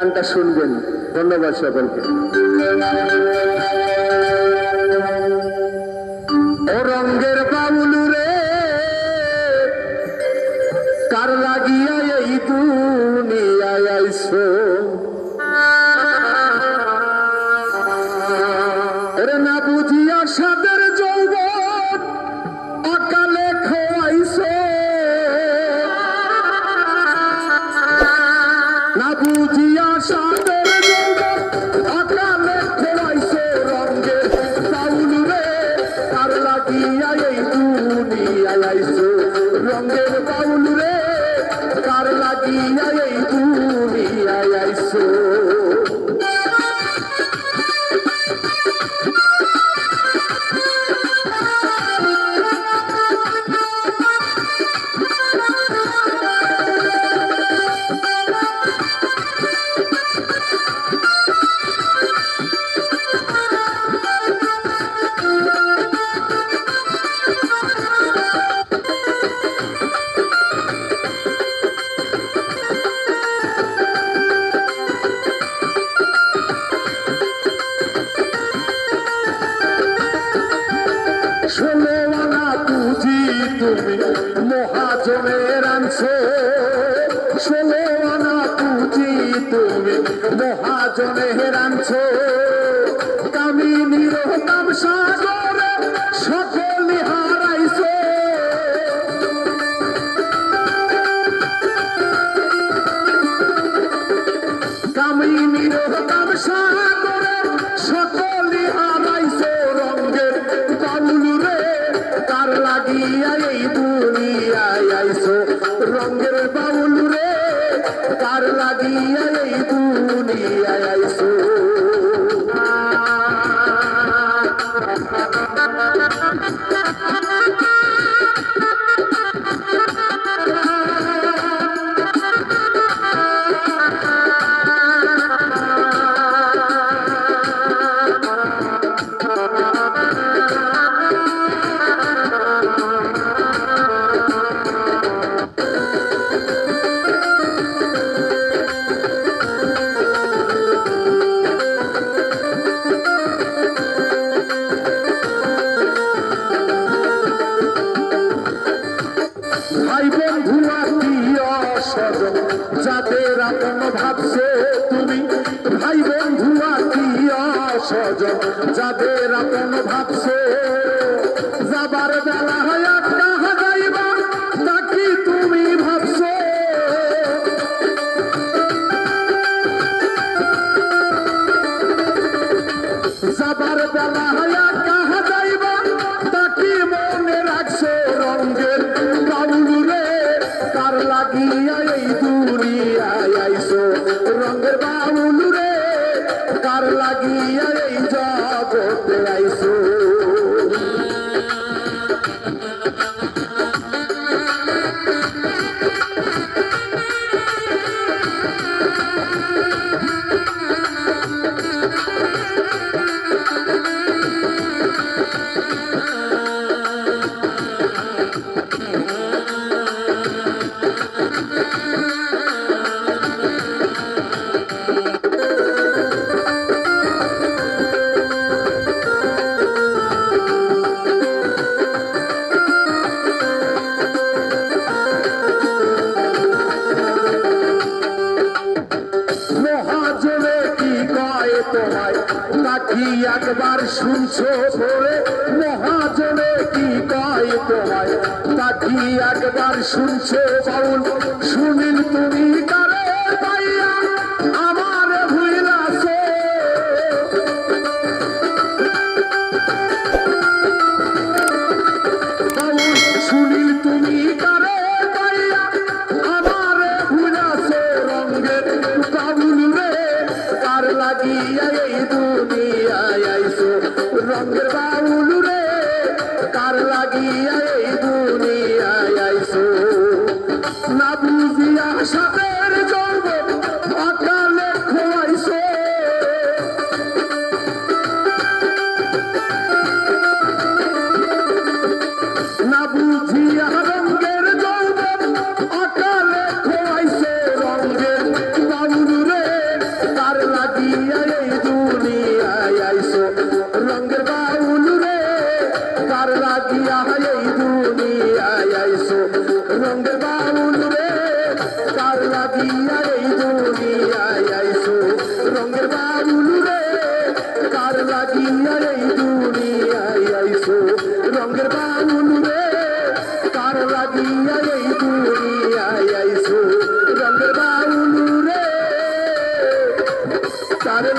গানটা শুনবেন। ধন্যবাদ সকলকে। ও রঙ্গের বাউল রে, কার লাগিয়া এই দুনিয়ায় আইছো? ওরে না বুঝিয়া সাদের যৌবন অকালে খোয়াইছো, না বুঝিয়া সাদের যৌবন অকালে খোয়াইছো। রঙ্গের বাউল রে, কার লাগিয়া এই দুনিয়ায় আইছো? রঙ্গের বাউল রে, কার লাগিয়া এই দুনিয়ায় আইছো? ষোলো আনা পুঁজি তুমি মহাজনের আনছো, ষোলো আনা পুঁজি তুমি মহাজনের আনছো। কামিনীর কাম সাগরে সকলি হারাইছো, কামিনীর কাম সাগরে সকলি হারাইছো। রঙ্গের বাউল রে, কার লাগিয়া এই দুনিয়ায় আইছো? রঙ্গের বাউল রে, কার লাগিয়া এই দুনিয়ায় আইছো? ভাই বন্ধু আত্মীয় স্বজন যাদের আপন ভাবছো তুমি, ভাই বন্ধু আত্মীয় স্বজন যাদের আপন ভাবছো। যাবার বেলা হয় কাহা যাইবা নাকি তুমি ভাবছো? যাবার বেলা হয় কাহা যাইবা তাকি মনে রাখছো। রঙ্গের বাউল রে, কার লাগিয়া এই দুনিয়ায় আইছো? রঙ্গের বাউল রে, কার লাগিয়া এই জগতে আইছো? মহাজনে কি কয় তোমায় নাকি একবার শুনছো পড়ে? মহাজনে কি কয় তোমায় নাকি একবার শুনছো? বাউল শুনিল তুমি কারে পাইয়া আমার ভুইলাছো? বাউল শুনিল তুমি কারে পাইয়া আমার ভুইলাছো? রঙ্গের বাউল রে, কার লাগিয়া এই দুনিয়ায় আইছো? রঙ্গের বাউল রে, কার লাগিয়া এই দুনিয়ায় আইছো? না বুঝিয়া সাদের যৌবন অকালে খোয়াইছো, না বুঝিয়া রঙ্গের যৌবন অকালে খোয়াইছো। রঙ্গের বাউল রে,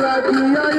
লাগিয়া